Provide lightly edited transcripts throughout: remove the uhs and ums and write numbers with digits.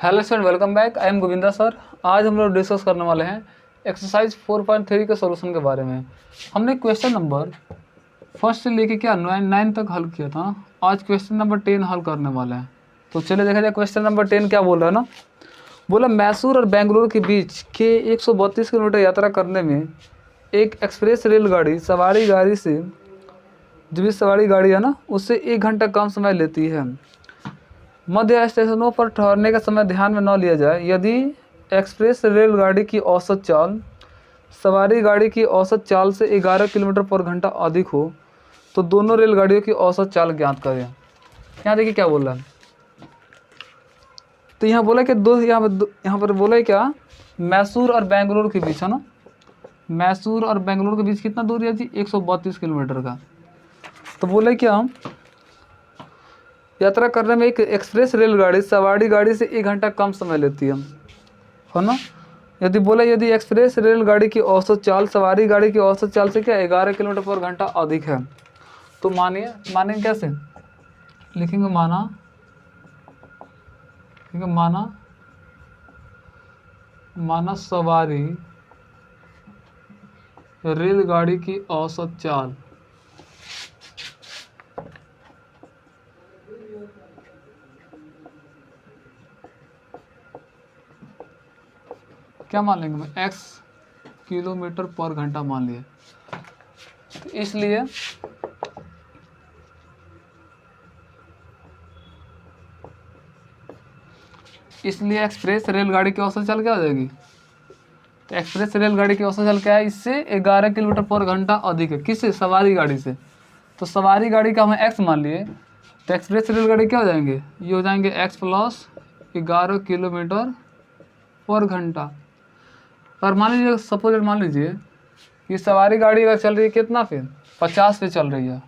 Hello student, welcome back. I am Govinda sir. आज हम लोग डिस्कस करने वाले हैं एक्सरसाइज 4.3 के सॉल्यूशन के बारे में। हमने क्वेश्चन नंबर फर्स्ट से लेके क्या 9 तक हल किया था। आज क्वेश्चन नंबर 10 हल करने वाले हैं। तो चलिए देखा जाए क्वेश्चन नंबर 10 क्या बोल रहा है ना। बोला मैसूर और बेंगलुरु के बीच के 132 किलोमीटर यात्रा करने में एक एक्सप्रेस रेलगाड़ी सवारी गाड़ी से, जो भी सवारी गाड़ी है ना, उससे 1 घंटा कम समय लेती है। मध्य स्टेशनों पर ठहरने का समय ध्यान में न लिया जाए। यदि एक्सप्रेस रेलगाड़ी की औसत चाल सवारी गाड़ी की औसत चाल से 11 किलोमीटर पर घंटा अधिक हो तो दोनों रेलगाड़ियों की औसत चाल ज्ञात करें। यहाँ देखिए क्या बोल रहा है। तो यहाँ बोला कि यहाँ पर बोला है क्या, मैसूर और बेंगलुरु के बीच है ना। मैसूर और बेंगलुरु के बीच कितना दूरी है जी, 132 किलोमीटर का। तो बोले क्या, यात्रा करने में एक एक्सप्रेस रेलगाड़ी सवारी गाड़ी से 1 घंटा कम समय लेती है ना। यदि एक्सप्रेस रेलगाड़ी की औसत चाल सवारी गाड़ी की औसत चाल से क्या 11 किलोमीटर पर घंटा अधिक है। तो मानेंगे कैसे लिखेंगे, माना सवारी रेलगाड़ी की औसत चाल क्या मान लेंगे मैं, x किलोमीटर पर घंटा मान लिया। तो इसलिए एक्सप्रेस रेलगाड़ी की औसत चाल क्या हो जाएगी। तो एक्सप्रेस रेलगाड़ी की औसत चाल क्या है, इससे 11 किलोमीटर पर घंटा अधिक है। किससे, सवारी गाड़ी से। तो सवारी गाड़ी का हमें x मान लिए, तो एक्सप्रेस रेलगाड़ी क्या हो जाएंगे, ये हो जाएंगे x प्लस 11 किलोमीटर पर घंटा। और मान लीजिए सपोज मान लीजिए कि सवारी गाड़ी अगर चल रही है कितना, फिर 50 पे चल रही है।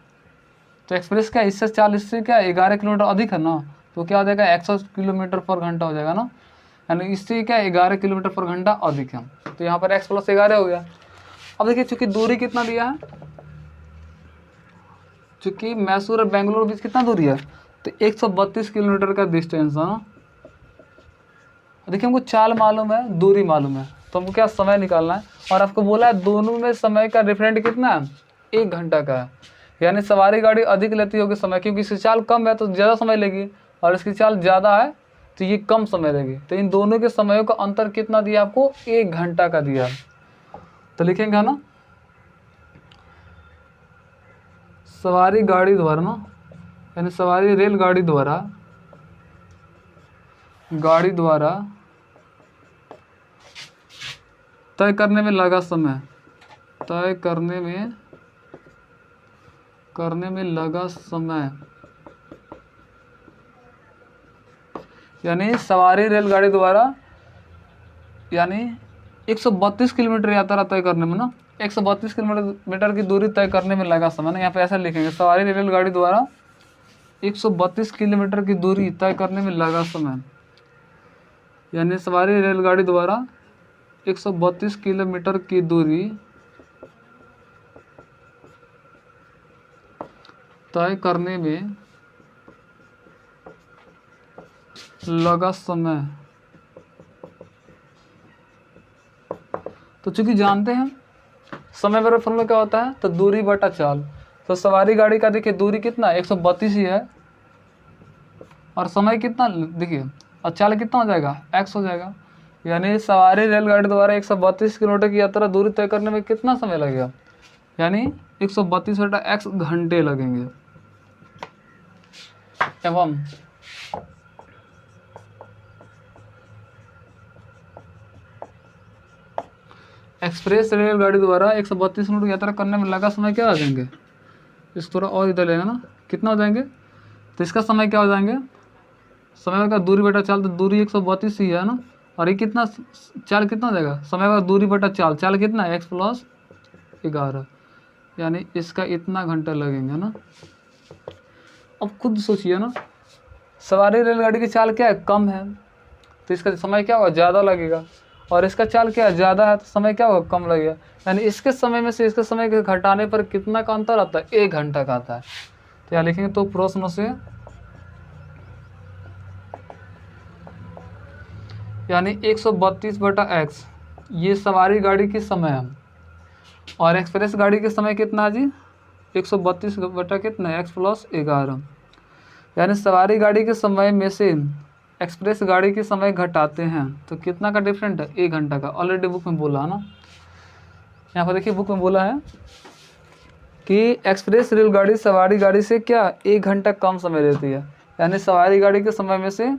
तो एक्सप्रेस क्या, इससे चाल इससे क्या 11 किलोमीटर अधिक है ना। तो क्या हो जाएगा, 100 किलोमीटर पर घंटा हो जाएगा ना। यानी इससे क्या 11 किलोमीटर पर घंटा अधिक है। तो यहाँ पर x प्लस 11 हो गया। अब देखिए चूंकि दूरी कितना दिया है, चूंकि मैसूर और बेंगलुरु बीच कितना दूरी है, तो 132 किलोमीटर का डिस्टेंस है ना। देखिए हमको चाल मालूम है, दूरी मालूम है, तो हमको क्या समय निकालना है। और आपको बोला है दोनों में समय का डिफरेंट कितना है, 1 घंटा का है। यानी सवारी गाड़ी अधिक लेती होगी समय, क्योंकि इसकी चाल कम है तो ज़्यादा समय लेगी, और इसकी चाल ज़्यादा है तो ये कम समय लेगी। तो इन दोनों के समयों का अंतर कितना दिया आपको, 1 घंटा का दिया। तो लिखेंगे ना, सवारी गाड़ी द्वारा ना, यानी सवारी रेलगाड़ी द्वारा तय करने में लगा समय, तय करने में लगा समय, यानी सवारी रेलगाड़ी द्वारा यानी 132 किलोमीटर यात्रा तय करने में ना, 132 किलोमीटर की दूरी तय करने में लगा समय ना। यहाँ पे ऐसा लिखेंगे, सवारी रेलगाड़ी द्वारा 132 किलोमीटर की दूरी तय करने में लगा समय, यानी सवारी रेलगाड़ी द्वारा 132 किलोमीटर की दूरी तय करने में लगा समय। तो चूंकि जानते हैं समय बराबर फॉर्मूला क्या होता है, तो दूरी बटा चाल। तो सवारी गाड़ी का देखिए दूरी कितना 132 ही है, और समय कितना देखिए, और चाल कितना हो जाएगा, x हो जाएगा। यानी सवारी रेलगाड़ी द्वारा 132 किलोमीटर की यात्रा दूरी तय करने में कितना समय लगेगा, यानी 132 बटा x घंटे लगेंगे। एवं एक्सप्रेस रेलगाड़ी द्वारा 132 किलोमीटर यात्रा करने में लगा समय क्या हो जाएंगे, इस थोड़ा और इधर लेना ना, कितना हो जाएंगे। तो इसका समय क्या हो जाएंगे, समय का दूरी बटा चाल, तो दूरी 132 ही है ना, और ये कितना चाल कितना हो जाएगा, समय का दूरी बटा चाल, चाल कितना है x प्लस 11, यानी इसका इतना घंटा लगेंगे ना। अब खुद सोचिए ना, सवारी रेलगाड़ी की चाल क्या है, कम है, तो इसका समय क्या होगा, ज़्यादा लगेगा। और इसका चाल क्या है, ज़्यादा है, तो समय क्या होगा, कम लगेगा। यानी इसके समय में से इसके समय के घटाने पर कितना का अंतर आता है, 1 घंटा का आता है। तो यहाँ लिखेंगे, तो प्रश्न से यानी 132/x ये सवारी गाड़ी की समय है, और एक्सप्रेस गाड़ी के समय कितना है जी 132 बटा कितना x + 11, यानी सवारी गाड़ी के समय में से एक्सप्रेस गाड़ी के समय घटाते हैं तो कितना का डिफरेंट है 1 घंटा का। ऑलरेडी बुक में बोला है ना, यहाँ पर देखिए बुक में बोला है कि एक्सप्रेस रेलगाड़ी सवारी गाड़ी से क्या 1 घंटा कम समय लेती है, यानी सवारी गाड़ी के समय में से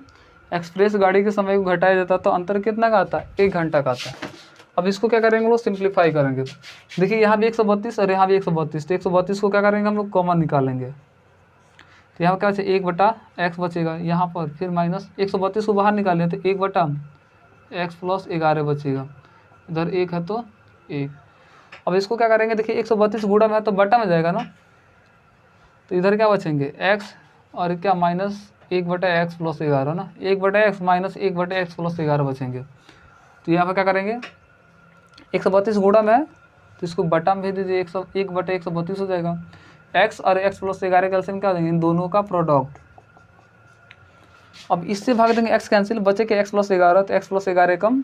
एक्सप्रेस गाड़ी के समय को घटाया जाता है तो अंतर कितना का आता है 1 घंटा का आता है। अब इसको क्या करेंगे लोग सिंप्लीफाई करेंगे, देखिए यहाँ भी 132 और यहाँ भी 132, तो 132 को क्या करेंगे हम लोग कॉमन निकालेंगे, तो यहाँ क्या बचेगा 1/x बचेगा, यहाँ पर फिर माइनस 132 को बाहर निकालें तो 1/x + 11 बचेगा, इधर 1 है तो 1। अब इसको क्या करेंगे, देखिए 132 गुणा में है तो बटा में जाएगा ना, तो इधर क्या बचेंगे x और क्या माइनस 1/x + 11 ना, 1/x माइनस 1/x + 11 बचेंगे। तो यहाँ पर क्या करेंगे 132 गुणा में है तो इसको बटा में भेज दीजिए, 1/132 हो जाएगा। x और x + 11 का एलसीएम क्या देंगे, इन दोनों का प्रोडक्ट। अब इससे भाग देंगे x कैंसिल, बचे के x + 11, तो x + 11 कम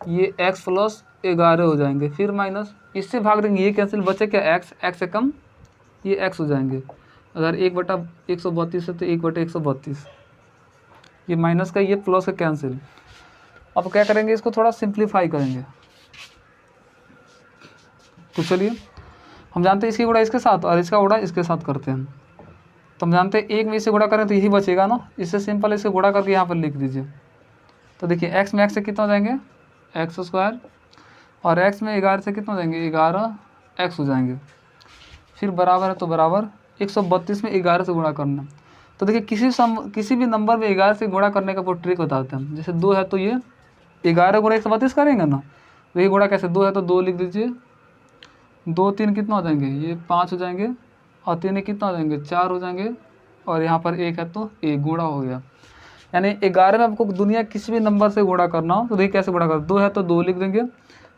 ये x + 11 हो जाएंगे, फिर माइनस इससे भाग देंगे ये कैंसिल, बचे क्या x से कम ये x हो जाएंगे, अगर 1/132 है तो 1/132, ये माइनस का ये प्लस का कैंसिल। अब क्या करेंगे इसको थोड़ा सिंप्लीफाई करेंगे, तो चलिए हम जानते हैं इसकी गुणा इसके साथ और इसका गुणा इसके साथ करते हैं, तो हम जानते हैं एक में इसे गुणा करें तो यही बचेगा ना, इससे सिंपल इसे गुणा करके यहाँ पर लिख दीजिए। तो देखिए x में x से कितना हो जाएंगे x² और x में 11 से कितना हो जाएंगे 11x हो जाएंगे, फिर बराबर है तो बराबर 132 में 11 से गुणा करना। तो देखिए किसी भी नंबर में 11 से गुणा करने का वो ट्रिक बताते हैं, जैसे 2 है तो ये 11 गुणा 132 करेंगे ना, तो ये गुणा कैसे 2 है तो 2 लिख दीजिए, 2 3 कितना हो जाएंगे ये 5 हो जाएंगे, और 3 कितना हो जाएंगे 4 हो जाएंगे, और यहाँ पर 1 है तो 1 गुणा हो गया। यानी 11 में आपको दुनिया किसी भी नंबर से गुणा करना हो तो देखिए कैसे गुणा कर, 2 है तो 2 लिख देंगे,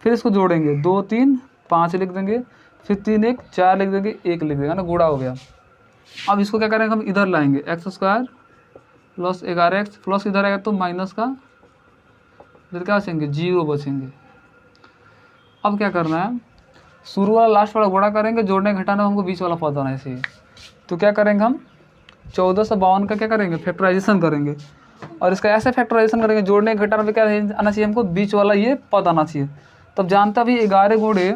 फिर इसको जोड़ेंगे 2 3 5 लिख देंगे, फिर 3 1 4 लिख देंगे, 1 लिख देंगे ना, गुणा हो गया। अब इसको क्या करेंगे हम इधर लाएंगे x² + 11x प्लस इधर आएगा तो माइनस का, इधर क्या बचेंगे 0 बचेंगे। अब क्या करना है, शुरू वाला लास्ट वाला गुणा करेंगे, जोड़ने घटाना हमको बीच वाला पता होना चाहिए, तो क्या करेंगे हम 1452 का क्या करेंगे फैक्टराइजेशन करेंगे, और इसका ऐसे फैक्टराइजेशन करेंगे जोड़ने घटाने में क्या आना चाहिए हमको बीच वाला ये पता आना चाहिए। तब जानता भी 11 गुणे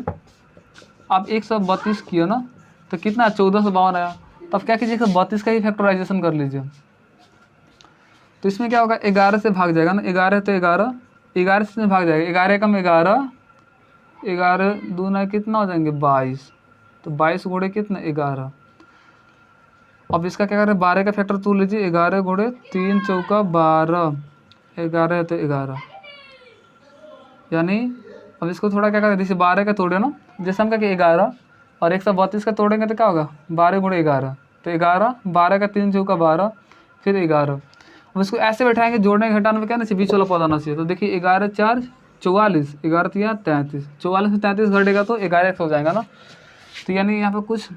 आप 132 किया ना तो कितना 1452 आया, तब क्या कीजिए 132 का ही फैक्टराइजेशन कर लीजिए, तो इसमें क्या होगा 11 से भाग जाएगा ना, 11 तो 11 से भाग जाएगा, 11 कम 11, 11 दूना कितना हो जाएंगे 22, तो 22 गुणे कितना 11। अब इसका क्या करें 12 का फैक्टर तोड़ लीजिए, 11 गुणे 3 चौका 12, 11 है तो 11, यानी अब इसको थोड़ा क्या करें, जैसे 12 का तोड़े ना, जैसे हम क्या 11 और 132 का तोड़ेंगे तो क्या होगा 12 गुणे 11, तो 11, 12 का 3 चौका 12, फिर 11। अब इसको ऐसे बैठाएंगे जोड़ने घटाने में क्या ना चाहिए बीच वाला पद आना चाहिए, तो देखिए 11 4 44, 11 3 33, 44 से 33 घटेगा तो 11x हो जाएगा ना, तो यानी यहाँ पर कुछ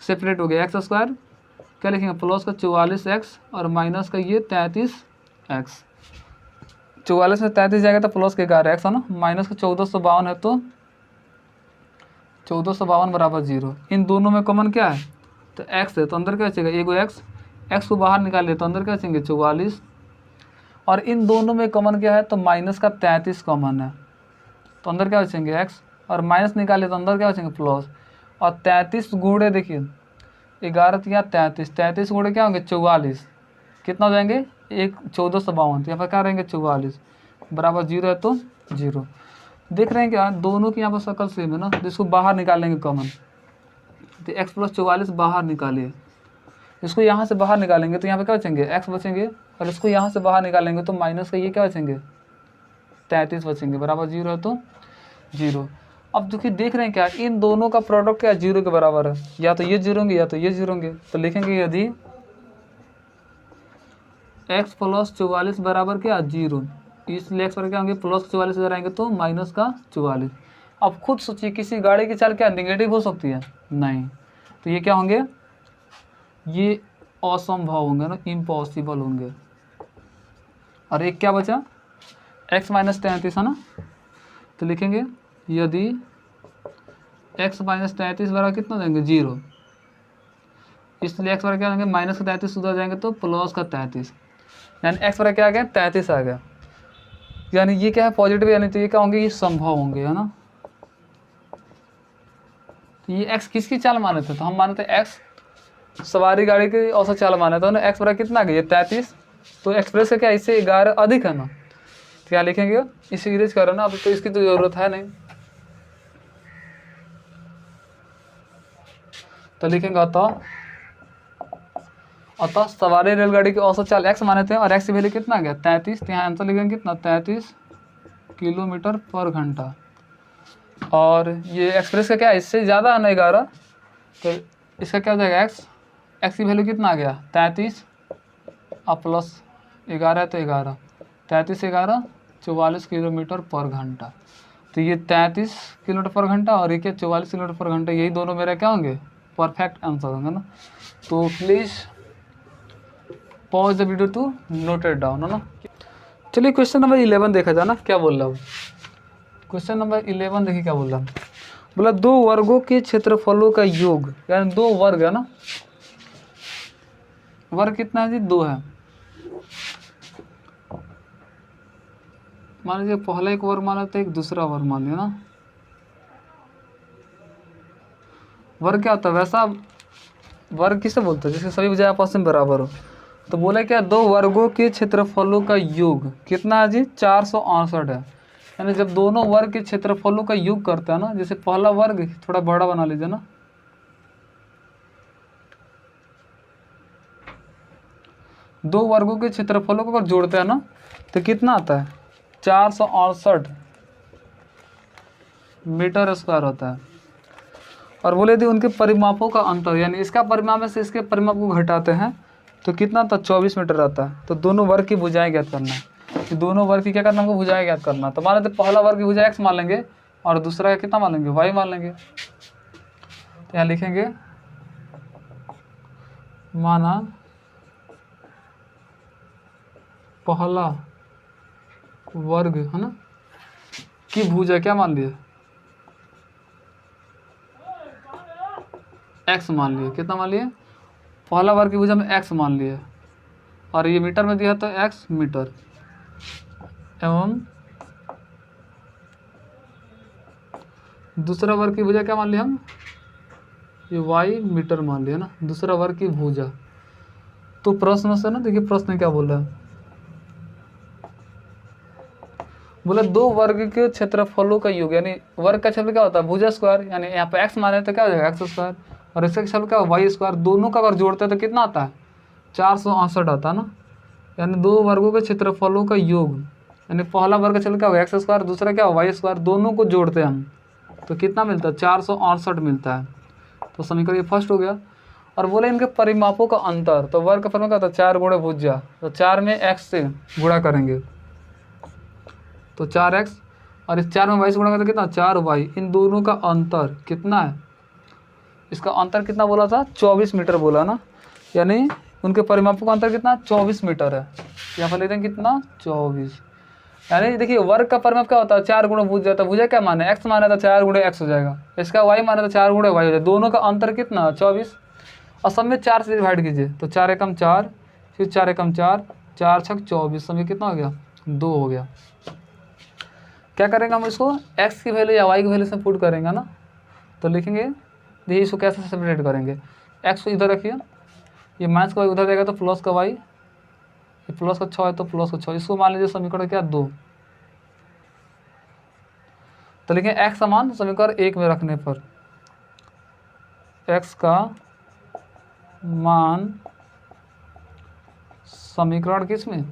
सेपरेट हो गया, x² क्या लिखेंगे प्लस का 44x और माइनस का ये 33x, 44 में 33 जाएगा तो प्लस का 11x है ना, माइनस का 1452 है तो 1452 बराबर 0। इन दोनों में कॉमन क्या है तो x है, तो अंदर क्या बचेगा एगो x को बाहर निकाले तो अंदर क्या बचेंगे 44, और इन दोनों में कॉमन क्या है तो माइनस का 33 कॉमन है, तो अंदर क्या बचेंगे x, और माइनस निकाले तो अंदर क्या बचेंगे प्लस, और 33 गुणे देखिए 11 या 33, 33 गुणे क्या होंगे 44, कितना हो जाएंगे 1452, तो यहाँ पर क्या रहेंगे 44 बराबर 0 है तो 0। देख रहे हैं क्या दोनों की यहाँ पर शक्ल सेम है ना, जिसको बाहर निकालेंगे कॉमन, तो x + 44 बाहर निकालिए, इसको यहाँ से बाहर निकालेंगे तो यहाँ पे क्या बचेंगे x बचेंगे, और इसको यहाँ से बाहर निकालेंगे तो माइनस का ये क्या बचेंगे 33 बचेंगे, बराबर 0 है तो 0। अब देखिए देख रहे हैं क्या इन दोनों का प्रोडक्ट क्या 0 के बराबर है, या तो ये 0 होंगे या तो ये 0 होंगे, तो लिखेंगे यदि x + 44 बराबर क्या 0, इसलिए x पर क्या होंगे प्लस 44 इधर आएंगे तो माइनस का 44। अब खुद सोचिए किसी गाड़ी की चाल क्या नेगेटिव हो सकती है, नहीं, तो ये क्या होंगे ये असंभव होंगे ना, इम्पॉसिबल होंगे। और एक क्या बचा x माइनस 33 है ना, तो लिखेंगे यदि x माइनस 33 बराबर कितना देंगे 0, इसलिए x बराबर क्या देंगे माइनस का 33 उधर जाएंगे तो प्लस का 33, यानी x बराबर क्या आ गया 33 आ गया। यानी ये क्या है पॉजिटिव, यानी तो ये क्या होंगे ये संभव होंगे, है ना। तो ये x किसकी चाल माने थे, तो हम माने थे x सवारी गाड़ी की औसत चाल माने थे ना, x बराबर कितना आ गया 33, तो एक्सप्रेस का क्या इससे 11 अधिक है ना, तो क्या लिखेंगे इसे इरेज करो ना, अब तो इसकी तो जरूरत है नहीं, तो लिखेंगे अतः सवारी रेलगाड़ी की औसत चाल x माने थे और x की वैल्यू कितना आ गया 33, तो यहाँ आंसर लिखेंगे कितना 33 किलोमीटर पर घंटा। और ये एक्सप्रेस का क्या है इससे ज़्यादा है ना 11, तो इसका क्या हो जाएगा x की वैल्यू कितना आ गया 33 और प्लस 11 है तो 11, 33 11 44 किलोमीटर पर घंटा। तो ये 33 किलोमीटर पर घंटा और ये क्या 44 किलोमीटर पर घंटा, यही दोनों मेरा क्या होंगे परफेक्ट आंसर होंगे ना। तो please pause the video to note it down, है ना। चलिए क्वेश्चन नंबर 11 देखा जाए ना क्या बोल रहा हूँ। क्वेश्चन नंबर 11 देखिए क्या बोल रहा हूँ, बोला दो वर्गों के क्षेत्रफलों का योग, यानी दो वर्ग है ना, वर्ग कितना है जी 2 है। मान लीजिए पहला एक वर्ग मान लेते एक दूसरा वर्ग मान लिया ना, वर्ग क्या होता है वैसा वर्ग किसे बोलते हैं जिसके सभी भुजाएं आपस में बराबर हो। तो बोले क्या दो वर्गों के क्षेत्रफलों का योग कितना है जी 468 है, यानी जब दोनों वर्ग के क्षेत्रफलों का योग करता है ना, जैसे पहला वर्ग थोड़ा बड़ा बना लीजिए ना, दो वर्गों के क्षेत्रफलों को अगर जोड़ते हैं ना तो कितना आता है 468 मीटर स्क्वायर होता है। और बोले यदि उनके परिमापों का अंतर, यानी इसका परिमाप में से इसके परिमाप को घटाते हैं तो कितना था 24 मीटर आता है। तो दोनों वर्ग की भुजाएं ज्ञात करना है, तो दोनों वर्ग की क्या करना हमको भुजाएं ज्ञात करना। तो मान लेते पहला वर्ग की भुजा x मान लेंगे और दूसरा का कितना मान लेंगे y मान लेंगे। तो यहाँ लिखेंगे माना पहला वर्ग है ना की भुजा क्या मान लिए x मान लिए, कितना मान लिए पहला वर्ग की भुजा में x मान लिए और ये मीटर में दिया तो x मीटर, एवं दूसरा वर्ग की भुजा क्या मान लिया हम ये y मीटर मान लिया ना, दूसरा वर्ग की भुजा। तो प्रश्न से ना देखिए प्रश्न क्या बोल रहा है, बोले दो वर्ग के क्षेत्रफलों का योग, यानी वर्ग का क्षेत्र क्या होता है भुजा स्क्वायर, यानी यहाँ पे x माने तो क्या हो जाएगा x स्क्वायर और इसका क्षेत्र क्या y स्क्वायर, दोनों का अगर जोड़ते हैं तो कितना आता है 468 आता है ना। यानी दो वर्गों के क्षेत्रफलों का योग, यानी पहला वर्ग का क्षेत्र क्या होगा x स्क्वायर, दूसरा क्या होगा y स्क्वायर, दोनों को जोड़ते हैं हम तो कितना मिलता है 468 मिलता है। तो समीकरण ये फर्स्ट हो गया। और बोले इनके परिमापों का अंतर, तो वर्ग का परिमाप क्या होता है 4 गुणे भुजा, तो 4 में x से गुणा करेंगे तो 4x और इस 4 में y से गुणा करते कितना 4y, इन दोनों का अंतर कितना है, इसका अंतर कितना बोला था 24 मीटर बोला ना, यानी उनके परिमापों का अंतर कितना 24 मीटर है। यहाँ पर लेते हैं कितना 24, यानी देखिए वर्ग का परिमाप क्या होता है 4 गुणे भुजा, तो भुजा क्या माने x माने तो 4 गुणे x हो जाएगा, इसका y माने तो 4 गुणे y हो जाएगा, दोनों का अंतर कितना 24 और सब में 4 से डिवाइड कीजिए तो 4 एकम 4 फिर 4 एकम 4 4 छक 24, समय कितना हो गया 2 हो गया। क्या करेंगे हम इसको x की वैल्यू या y की वैल्यू से पुट करेंगे ना, तो लिखेंगे देखिए इसको कैसे सेपरेट करेंगे, x को इधर रखिए, ये माइनस का y उधर जाएगा तो प्लस का y, ये प्लस का 6 है तो प्लस का 6, इसको मान लीजिए समीकरण क्या 2, तो लिखें x समान समीकरण 1 में रखने पर x का मान समीकरण किस में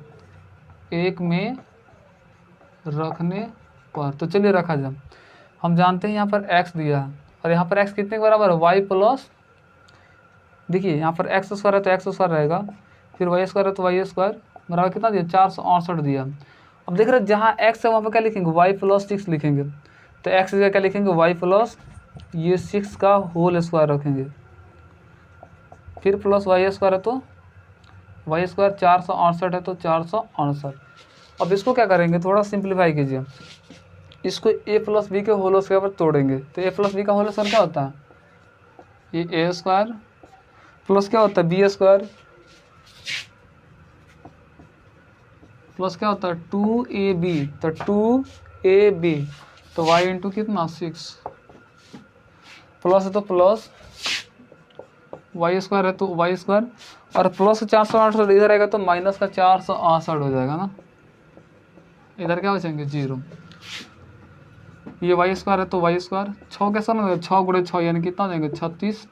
1 में रखने पर, तो चलिए रखा जाए। हम जानते हैं यहाँ पर x दिया है और यहाँ पर x कितने के बराबर है y प्लस, देखिए यहाँ पर x स्क्वायर है तो x स्क्वायर रहेगा, फिर y स्क्वायर है तो y स्क्वायर बराबर कितना दिया 468 दिया। अब देख रहे हैं जहाँ x है वहाँ पर क्या लिखेंगे y प्लस 6 लिखेंगे, तो x जगह क्या लिखेंगे y प्लस ये 6 का होल स्क्वायर रखेंगे, फिर प्लस y स्क्वायर है तो y स्क्वायर 468 है तो 468, अब इसको क्या करेंगे, थोड़ा सिंप्लीफाई कीजिए, इसको a प्लस बी के होल स्क्वायर पर तोड़ेंगे तो a प्लस बी का होल स्क्वायर क्या होता है, ये ए स्क्वायर प्लस क्या होता है बी स्क्वायर प्लस क्या होता है 2ab, तो 2ab तो y इंटू कितना 6 प्लस है तो प्लस वाई स्क्वायर है तो वाई स्क्वायर और प्लस 468 इधर आएगा तो माइनस का 468 हो जाएगा ना, इधर क्या बचेंगे 0। ये वाई स्क्वायर है तो वाई स्क्वायर 6 कैसा ना 6 गुणे 6 यानी कितना हो जाएंगे 36,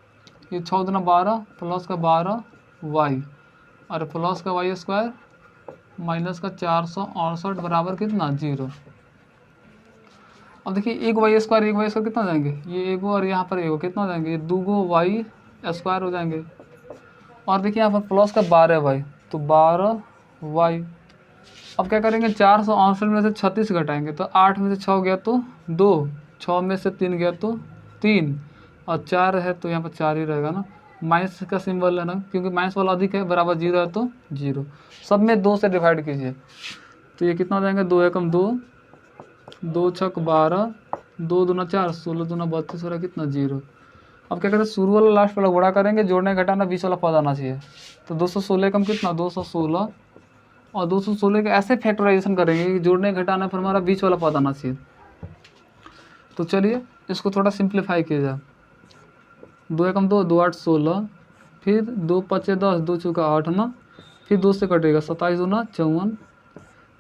ये 6 दूना 12 प्लस का 12 वाई और प्लस का वाई स्क्वायर माइनस का 468 बराबर कितना 0। अब देखिए एक वाई स्क्वायर कितना हो जाएंगे, ये एगो और यहाँ पर एगो कितना हो जाएंगे, ये 2 वाई स्क्वायर हो जाएंगे और देखिए यहाँ पर प्लस का 12 वाई तो 12 वाई। अब क्या करेंगे 468 में से 36 घटाएंगे तो 8 में से 6 गया तो 2, 6 में से 3 गया तो 3 और 4 है तो यहाँ पर 4 ही रहेगा ना, माइनस का सिंबल है ना क्योंकि माइनस वाला अधिक है, बराबर 0 है तो 0। सब में 2 से डिवाइड कीजिए तो ये कितना हो जाएंगे 2 एकम 2, 2 छक 12, 2 दूना 4, 16 दूना 32 हो रहा है कितना 0। अब क्या करें शुरू वाला लास्ट वाला गुणा करेंगे, जोड़ने घटाना बीच वाला पद आना चाहिए तो 216 कम कितना 216 और 216 का ऐसे फैक्टराइजेशन करेंगे कि जोड़ने घटाना पर हमारा बीच वाला पद आना चाहिए। तो चलिए इसको थोड़ा सिंप्लीफाई किया जाए, 2 एकम 2, 2 8 16, फिर 2 5 10, 2 चौका 8 ना, फिर 2 से कटेगा 27 दूना 54,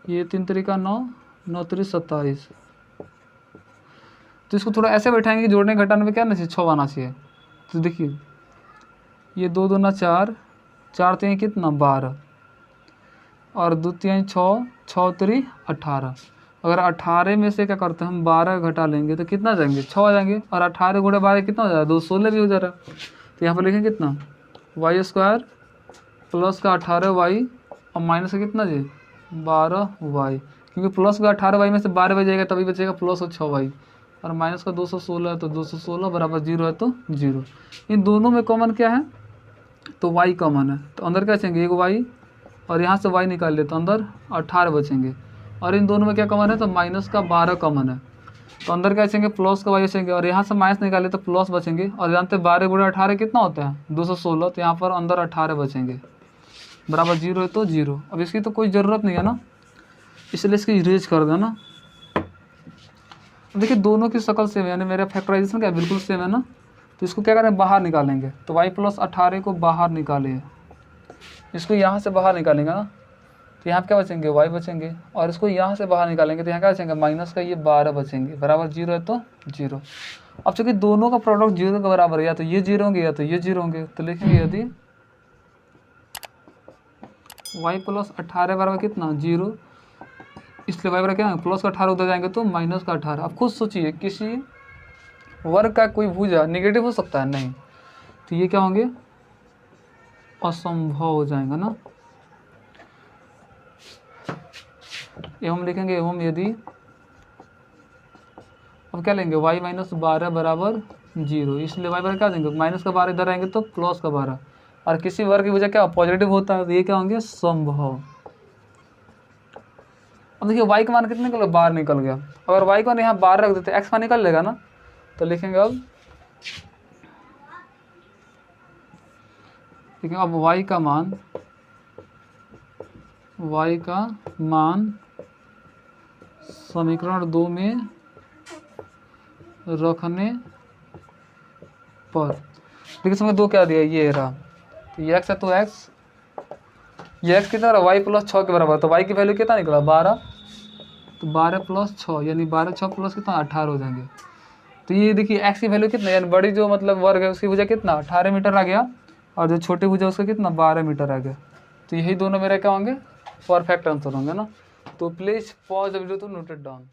ये 3 तरीका 9, 9 3 27। तो इसको थोड़ा ऐसे बैठाएंगे कि जोड़ने घटाने में क्या आना चाहिए 6 आना चाहिए। तो देखिए ये 2 दूना 4, 4 3 कितना 12 और 2 3 6, 6 3 18। अगर 18 में से क्या करते हैं हम 12 घटा लेंगे तो कितना जाएंगे 6 आ जाएंगे और 18 गुणे 12 कितना हो जाएगा 216 भी हो जा रहा है। तो यहाँ पर लिखेंगे कितना वाई स्क्वायर प्लस का 18 वाई और माइनस का कितना जी 12 वाई, क्योंकि प्लस का 18 वाई में से 12 बचेगा तभी बचेगा प्लस और 6 वाई और माइनस का 216 है तो 216 बराबर 0 है तो 0। इन दोनों में कॉमन क्या है तो y कॉमन है तो अंदर क्या बचेंगे 1 y और यहाँ से y निकाल ले तो अंदर 18 बचेंगे और इन दोनों में क्या कॉमन है तो माइनस का 12 कॉमन है तो अंदर क्या बचेंगे प्लस का y बचेंगे और यहाँ से माइनस निकाले तो प्लस बचेंगे और जानते हैं 12 गुणा 18 कितना होता है 216 तो यहाँ पर अंदर 18 बचेंगे बराबर 0 है तो 0। अब इसकी तो कोई ज़रूरत नहीं है ना, इसलिए इसकी इरेज कर देना। देखिए दोनों की शक्ल सेम है यानी मेरा फैक्टराइजेशन क्या बिल्कुल सेम है ना, तो इसको क्या करें बाहर निकालेंगे तो y प्लस 18 को बाहर निकालें, इसको यहाँ से बाहर निकालेंगे ना तो यहाँ क्या बचेंगे y बचेंगे और इसको यहाँ से बाहर निकालेंगे तो यहाँ क्या बचेंगे माइनस का ये 12 बचेंगे बराबर 0 है तो 0। अब चूँकि दोनों का प्रोडक्ट 0 के बराबर है या तो ये 0 होंगे या तो ये 0 होंगे तो लिखेंगे यदि y प्लस 18 बराबर कितना 0, इसलिए y बराबर क्या है प्लस का 18 उधर जाएंगे तो माइनस का 18। अब खुद सोचिए किसी वर्ग का कोई भुजा नेगेटिव हो सकता है नहीं, तो ये क्या होंगे असंभव हो जाएगा ना। एवं लिखेंगे एवं यदि अब क्या लेंगे y माइनस 12 बराबर 0, इसलिए y बराबर क्या देंगे माइनस का 12 इधर आएंगे तो प्लस का 12 और किसी वर्ग की वजह क्या पॉजिटिव होता है तो ये क्या होंगे संभव। अब देखिए y का मान कितने निकल बाहर निकल गया, अगर y का मान यहाँ बाहर रख देते x मान निकल लेगा ना, तो लिखेंगे अब देखिए अब y का मान समीकरण 2 में रखने पर देखिए समय 2 क्या दिया ये रहा तो ये x है तो x, ये x कितना रहा y प्लस 6 के बराबर तो y की वैल्यू कितना निकला 12, तो 12 प्लस 6 यानी 12 6 प्लस कितना 18 हो जाएंगे। तो ये देखिए x की वैल्यू कितना यानी बड़ी जो मतलब वर्ग है उसकी भुजा कितना 18 मीटर आ गया और जो छोटी भुजा उसका कितना 12 मीटर आ गया। तो यही दोनों मेरे क्या होंगे परफेक्ट आंसर होंगे ना। तो please pause the video to note it down.